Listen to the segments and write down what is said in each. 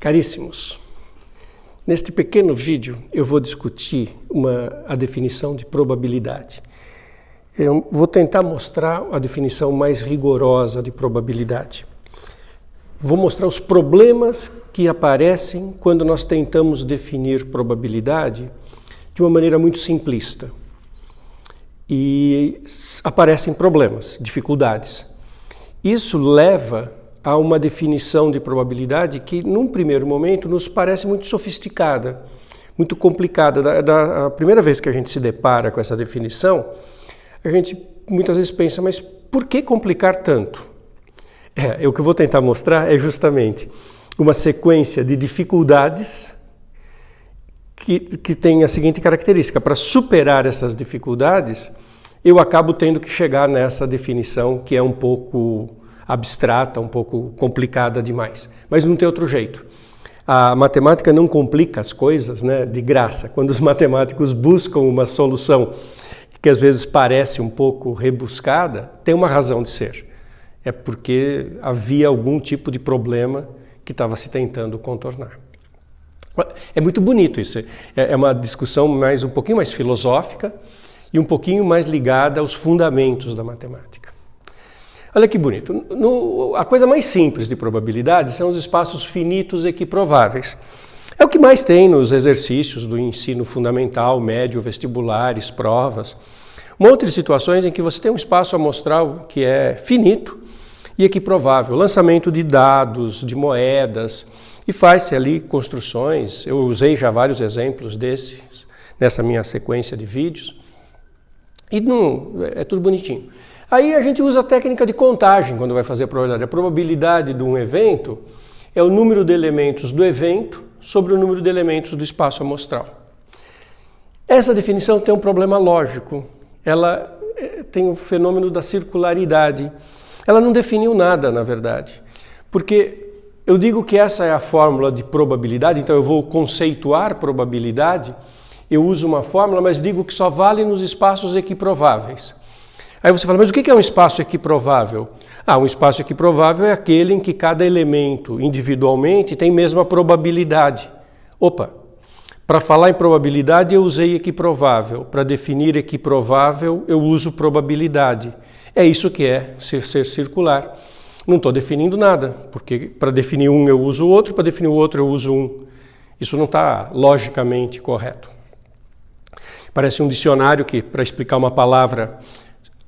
Caríssimos, neste pequeno vídeo eu vou discutir a definição de probabilidade. Eu vou tentar mostrar a definição mais rigorosa de probabilidade. Vou mostrar os problemas que aparecem quando nós tentamos definir probabilidade de uma maneira muito simplista. E aparecem problemas, dificuldades. Isso leva a uma definição de probabilidade que, num primeiro momento, nos parece muito sofisticada, muito complicada. A primeira vez que a gente se depara com essa definição, a gente muitas vezes pensa, mas por que complicar tanto? O que eu vou tentar mostrar é justamente uma sequência de dificuldades que tem a seguinte característica: para superar essas dificuldades, eu acabo tendo que chegar nessa definição que é um pouco abstrata, um pouco complicada demais. Mas não tem outro jeito. A matemática não complica as coisas, né, de graça. Quando os matemáticos buscam uma solução que às vezes parece um pouco rebuscada, tem uma razão de ser. É porque havia algum tipo de problema que estava se tentando contornar. É muito bonito isso. É uma discussão um pouquinho mais filosófica e um pouquinho mais ligada aos fundamentos da matemática. Olha que bonito. A coisa mais simples de probabilidade são os espaços finitos equiprováveis. É o que mais tem nos exercícios do ensino fundamental, médio, vestibulares, provas. Uma outra situações em que você tem um espaço amostral que é finito e equiprovável. Lançamento de dados, de moedas, e faz-se ali construções. Eu usei já vários exemplos desses nessa minha sequência de vídeos. E é tudo bonitinho. Aí a gente usa a técnica de contagem quando vai fazer a probabilidade. A probabilidade de um evento é o número de elementos do evento sobre o número de elementos do espaço amostral. Essa definição tem um problema lógico. Ela tem o fenômeno da circularidade. Ela não definiu nada, na verdade. Porque eu digo que essa é a fórmula de probabilidade, então eu vou conceituar probabilidade, eu uso uma fórmula, mas digo que só vale nos espaços equiprováveis. Aí você fala, mas o que é um espaço equiprovável? Um espaço equiprovável é aquele em que cada elemento individualmente tem a mesma probabilidade. Para falar em probabilidade eu usei equiprovável. Para definir equiprovável eu uso probabilidade. É isso que é ser circular. Não estou definindo nada, porque para definir um eu uso o outro, para definir o outro eu uso um. Isso não está logicamente correto. Parece um dicionário que, para explicar uma palavra,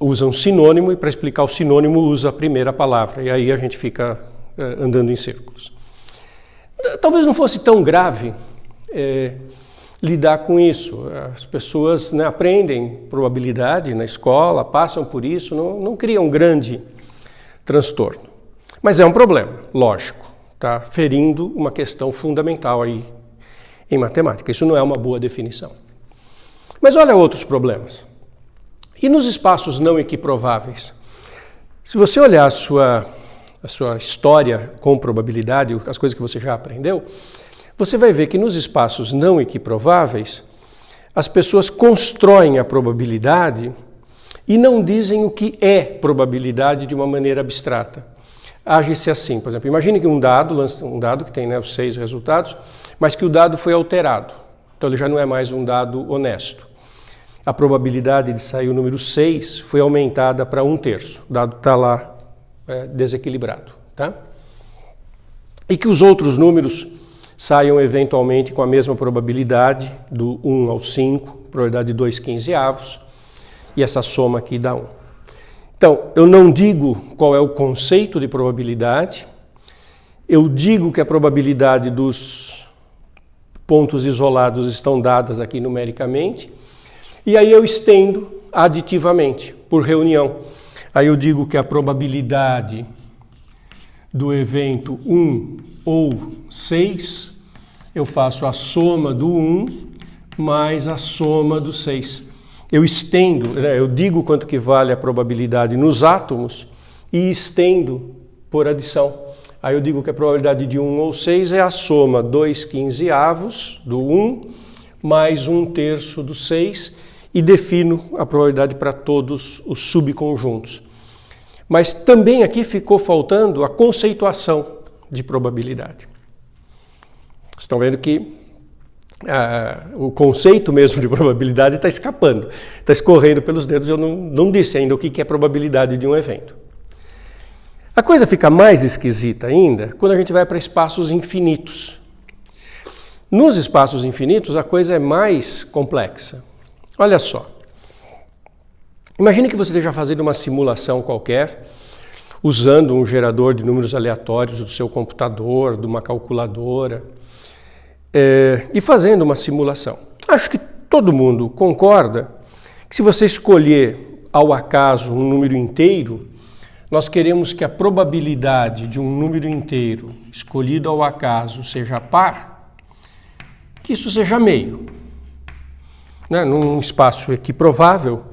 usa um sinônimo, e para explicar o sinônimo usa a primeira palavra, e aí a gente fica andando em círculos. Talvez não fosse tão grave lidar com isso. As pessoas aprendem probabilidade na escola, passam por isso, não criam um grande transtorno. Mas é um problema, lógico, está ferindo uma questão fundamental aí em matemática. Isso não é uma boa definição. Mas olha outros problemas. E nos espaços não equiprováveis? Se você olhar a sua história com probabilidade, as coisas que você já aprendeu, você vai ver que nos espaços não equiprováveis, as pessoas constroem a probabilidade e não dizem o que é probabilidade de uma maneira abstrata. Age-se assim, por exemplo, imagine que um dado que tem os 6 resultados, mas que o dado foi alterado. Então ele já não é mais um dado honesto. A probabilidade de sair o número 6 foi aumentada para 1/3. O dado está lá desequilibrado. Tá? E que os outros números saiam eventualmente com a mesma probabilidade, do 1 ao 5, probabilidade de 2/15, e essa soma aqui dá 1. Então, eu não digo qual é o conceito de probabilidade, eu digo que a probabilidade dos pontos isolados estão dadas aqui numericamente, e aí eu estendo aditivamente, por reunião. Aí eu digo que a probabilidade do evento 1 ou 6, eu faço a soma do 1 mais a soma do 6. Eu estendo, eu digo quanto que vale a probabilidade nos átomos e estendo por adição. Aí eu digo que a probabilidade de 1 ou 6 é a soma 2/15 do 1 mais 1/3 do 6 e defino a probabilidade para todos os subconjuntos. Mas também aqui ficou faltando a conceituação de probabilidade. Vocês estão vendo que o conceito mesmo de probabilidade está escapando, está escorrendo pelos dedos. Eu não disse ainda o que é probabilidade de um evento. A coisa fica mais esquisita ainda quando a gente vai para espaços infinitos. Nos espaços infinitos, a coisa é mais complexa. Olha só. Imagine que você esteja fazendo uma simulação qualquer, usando um gerador de números aleatórios do seu computador, de uma calculadora, e fazendo uma simulação. Acho que todo mundo concorda que se você escolher ao acaso um número inteiro, nós queremos que a probabilidade de um número inteiro escolhido ao acaso seja par, que isso seja meio. Né? Num espaço equiprovável,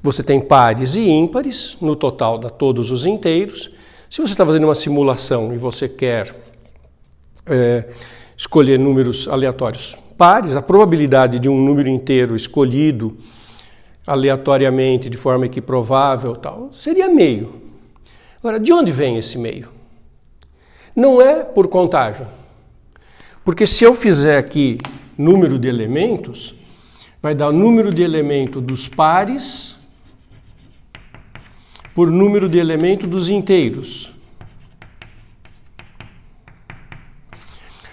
você tem pares e ímpares, no total dá todos os inteiros. Se você está fazendo uma simulação e você quer escolher números aleatórios pares, a probabilidade de um número inteiro escolhido aleatoriamente, de forma equiprovável, tal, seria meio. Agora, de onde vem esse meio? Não é por contagem. Porque se eu fizer aqui número de elementos, vai dar o número de elemento dos pares por número de elemento dos inteiros.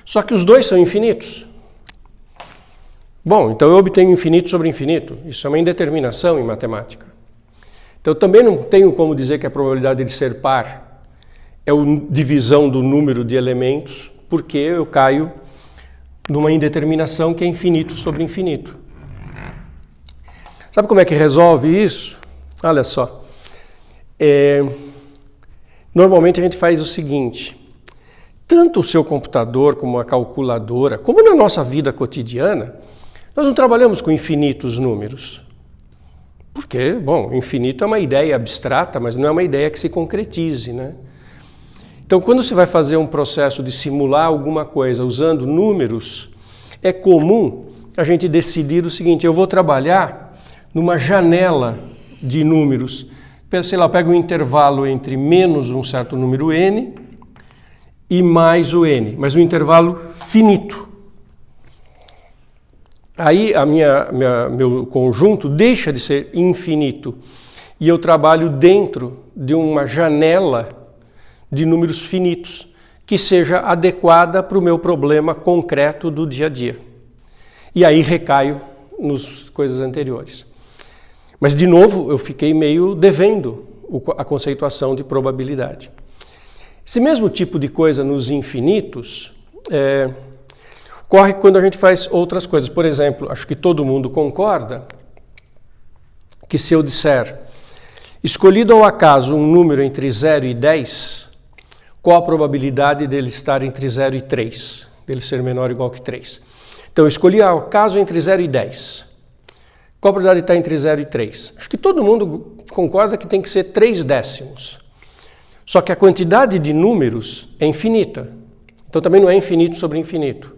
Só que os dois são infinitos. Bom, então eu obtenho infinito sobre infinito. Isso é uma indeterminação em matemática. Então eu também não tenho como dizer que a probabilidade de ser par é a divisão do número de elementos, porque eu caio numa indeterminação que é infinito sobre infinito. Sabe como é que resolve isso? Olha só. Normalmente a gente faz o seguinte: tanto o seu computador como a calculadora, como na nossa vida cotidiana, nós não trabalhamos com infinitos números. Porque, bom, infinito é uma ideia abstrata, mas não é uma ideia que se concretize, né? Então, quando você vai fazer um processo de simular alguma coisa usando números, é comum a gente decidir o seguinte: eu vou trabalhar numa janela de números. Sei lá, eu pego um intervalo entre menos um certo número n e mais o n, mas um intervalo finito. Aí meu conjunto deixa de ser infinito e eu trabalho dentro de uma janela de números finitos que seja adequada para o meu problema concreto do dia a dia. E aí recaio nas coisas anteriores. Mas, de novo, eu fiquei meio devendo a conceituação de probabilidade. Esse mesmo tipo de coisa nos infinitos ocorre quando a gente faz outras coisas. Por exemplo, acho que todo mundo concorda que se eu disser escolhido ao acaso um número entre 0 e 10, qual a probabilidade dele estar entre 0 e 3, dele ser menor ou igual que 3? Então, eu escolhi ao acaso entre 0 e 10. Qual a probabilidade de estar entre 0 e 3? Acho que todo mundo concorda que tem que ser 3 décimos. Só que a quantidade de números é infinita. Então também não é infinito sobre infinito.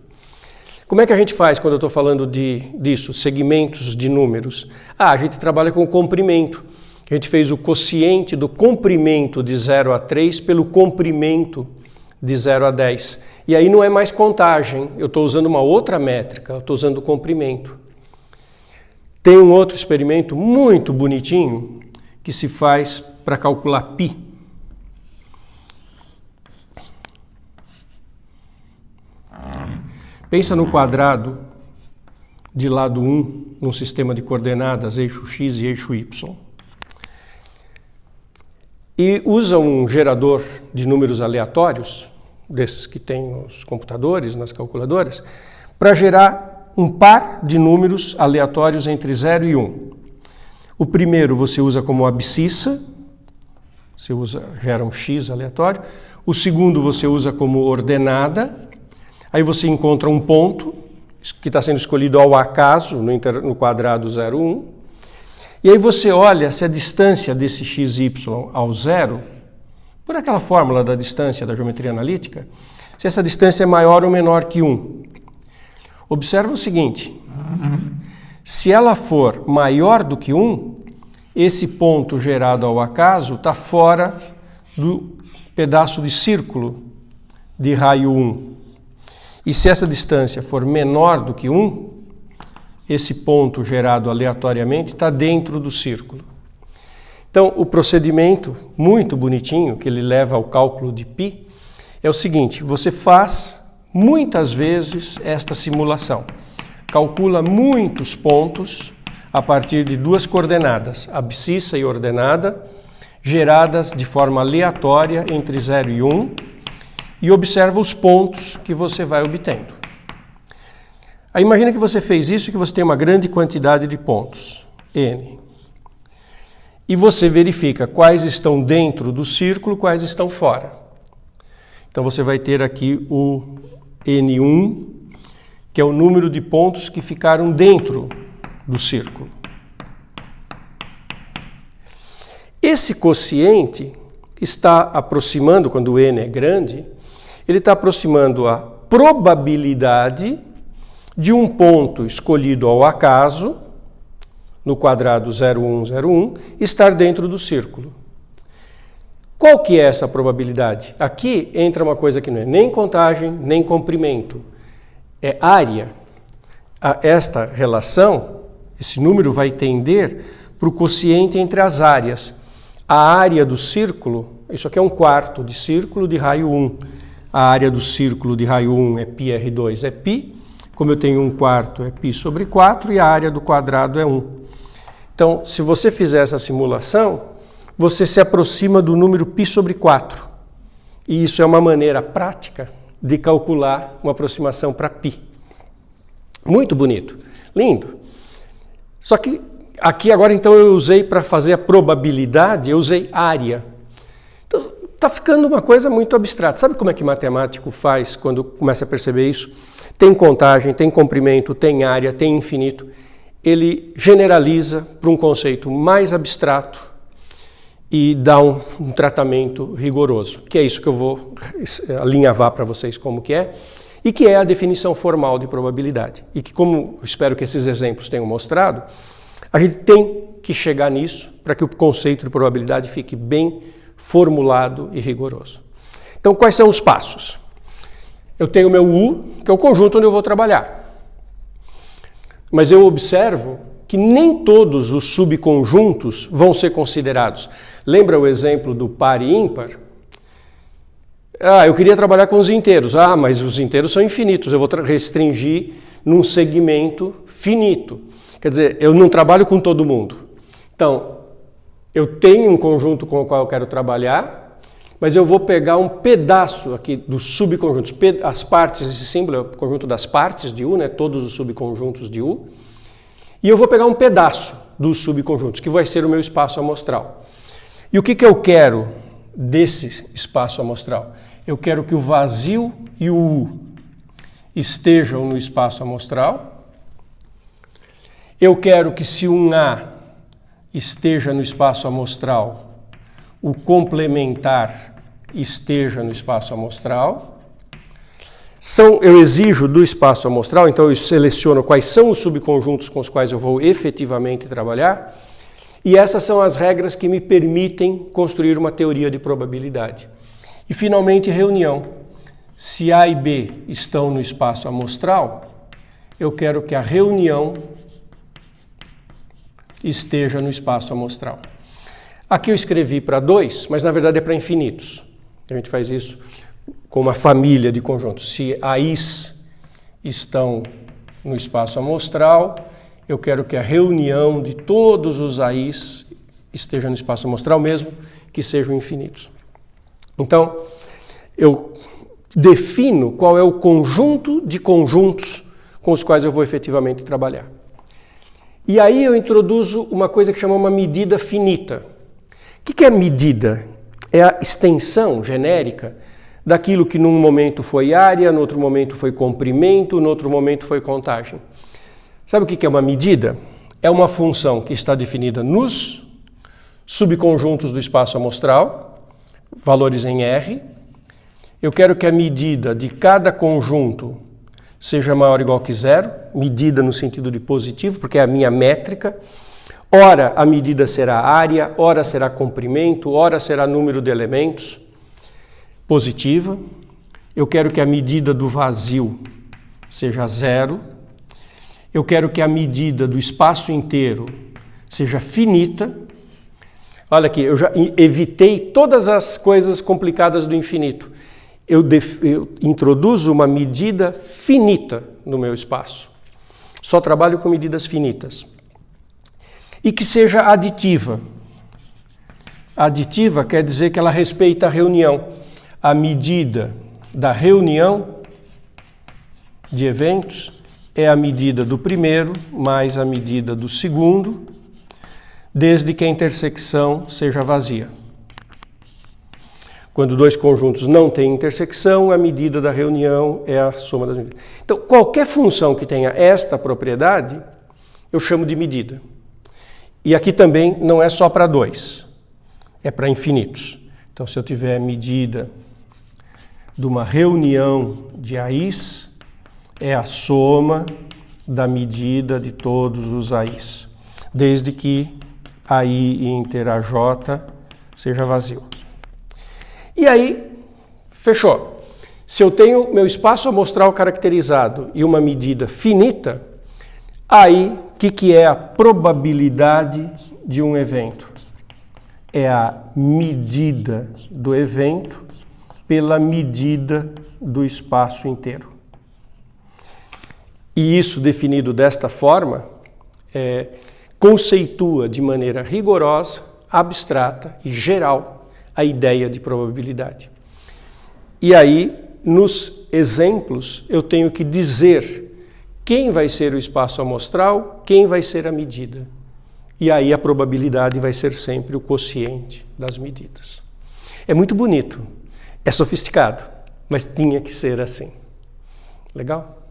Como é que a gente faz quando eu estou falando disso, segmentos de números? A gente trabalha com o comprimento. A gente fez o quociente do comprimento de 0 a 3 pelo comprimento de 0 a 10. E aí não é mais contagem, eu estou usando uma outra métrica, eu estou usando o comprimento. Tem um outro experimento muito bonitinho que se faz para calcular π. Pensa no quadrado de lado 1 num sistema de coordenadas eixo x e eixo y. E usa um gerador de números aleatórios, desses que tem nos computadores, nas calculadoras, para gerar um par de números aleatórios entre 0 e 1. O primeiro você usa como abscissa, gera um x aleatório. O segundo você usa como ordenada. Aí você encontra um ponto que está sendo escolhido ao acaso no quadrado 0, 1. E aí você olha se a distância desse xy ao zero, por aquela fórmula da distância da geometria analítica, se essa distância é maior ou menor que 1. Observa o seguinte: se ela for maior do que 1, esse ponto gerado ao acaso está fora do pedaço de círculo de raio 1. E se essa distância for menor do que 1, esse ponto gerado aleatoriamente está dentro do círculo. Então, o procedimento muito bonitinho que ele leva ao cálculo de π é o seguinte: você faz muitas vezes esta simulação. Calcula muitos pontos a partir de duas coordenadas, abscissa e ordenada, geradas de forma aleatória entre 0 e 1, e observa os pontos que você vai obtendo. Aí imagina que você fez isso e que você tem uma grande quantidade de pontos, n. E você verifica quais estão dentro do círculo, quais estão fora. Então você vai ter aqui o n1, que é o número de pontos que ficaram dentro do círculo. Esse quociente está aproximando, quando o n é grande, ele está aproximando a probabilidade de um ponto escolhido ao acaso, no quadrado 0,1,0,1, estar dentro do círculo. Qual que é essa probabilidade? Aqui entra uma coisa que não é nem contagem, nem comprimento. É área. Esta relação, esse número vai tender para o quociente entre as áreas. A área do círculo, isso aqui é um quarto de círculo de raio 1. A área do círculo de raio 1 é πr2, é π. Como eu tenho um quarto, é π sobre 4, e a área do quadrado é 1. Então, se você fizer essa simulação, você se aproxima do número π sobre 4. E isso é uma maneira prática de calcular uma aproximação para π. Muito bonito, lindo. Só que aqui agora então eu usei para fazer a probabilidade, eu usei área. Então está ficando uma coisa muito abstrata. Sabe como é que matemático faz quando começa a perceber isso? Tem contagem, tem comprimento, tem área, tem infinito. Ele generaliza para um conceito mais abstrato e dá um tratamento rigoroso, que é isso que eu vou alinhavar para vocês como que é, e que é a definição formal de probabilidade. E que, como espero que esses exemplos tenham mostrado, a gente tem que chegar nisso para que o conceito de probabilidade fique bem formulado e rigoroso. Então, quais são os passos? Eu tenho o meu U, que é o conjunto onde eu vou trabalhar. Mas eu observo que nem todos os subconjuntos vão ser considerados. Lembra o exemplo do par e ímpar? Eu queria trabalhar com os inteiros. Mas os inteiros são infinitos, eu vou restringir num segmento finito. Quer dizer, eu não trabalho com todo mundo. Então, eu tenho um conjunto com o qual eu quero trabalhar, mas eu vou pegar um pedaço aqui dos subconjuntos. As partes, esse símbolo é o conjunto das partes de U, né? Todos os subconjuntos de U. E eu vou pegar um pedaço dos subconjuntos, que vai ser o meu espaço amostral. E o que eu quero desse espaço amostral? Eu quero que o vazio e o U estejam no espaço amostral. Eu quero que, se um A esteja no espaço amostral, o complementar esteja no espaço amostral. Eu exijo do espaço amostral, então eu seleciono quais são os subconjuntos com os quais eu vou efetivamente trabalhar, e essas são as regras que me permitem construir uma teoria de probabilidade. E, finalmente, reunião. Se A e B estão no espaço amostral, eu quero que a reunião esteja no espaço amostral. Aqui eu escrevi para 2, mas na verdade é para infinitos. A gente faz isso com uma família de conjuntos. Se A's estão no espaço amostral, eu quero que a reunião de todos os A's esteja no espaço amostral, mesmo que sejam infinitos. Então, eu defino qual é o conjunto de conjuntos com os quais eu vou efetivamente trabalhar. E aí eu introduzo uma coisa que chama uma medida finita. O que é medida? É a extensão genérica daquilo que num momento foi área, no outro momento foi comprimento, no outro momento foi contagem. Sabe o que é uma medida? É uma função que está definida nos subconjuntos do espaço amostral, valores em R. Eu quero que a medida de cada conjunto seja maior ou igual que 0, medida no sentido de positivo, porque é a minha métrica. Ora a medida será área, ora será comprimento, ora será número de elementos, positiva. Eu quero que a medida do vazio seja zero. Eu quero que a medida do espaço inteiro seja finita. Olha aqui, eu já evitei todas as coisas complicadas do infinito. Eu introduzo uma medida finita no meu espaço. Só trabalho com medidas finitas. E que seja aditiva. Aditiva quer dizer que ela respeita a reunião. A medida da reunião de eventos é a medida do primeiro mais a medida do segundo, desde que a intersecção seja vazia. Quando dois conjuntos não têm intersecção, a medida da reunião é a soma das medidas. Então, qualquer função que tenha esta propriedade, eu chamo de medida. E aqui também não é só para dois, é para infinitos. Então, se eu tiver medida de uma reunião de AIs, é a soma da medida de todos os AIs, desde que AI inteira J seja vazio. E aí, fechou. Se eu tenho meu espaço amostral caracterizado e uma medida finita, aí o que é a probabilidade de um evento? É a medida do evento pela medida do espaço inteiro. E isso, definido desta forma, conceitua de maneira rigorosa, abstrata e geral a ideia de probabilidade. E aí, nos exemplos, eu tenho que dizer quem vai ser o espaço amostral, quem vai ser a medida. E aí a probabilidade vai ser sempre o quociente das medidas. É muito bonito, é sofisticado, mas tinha que ser assim. Legal?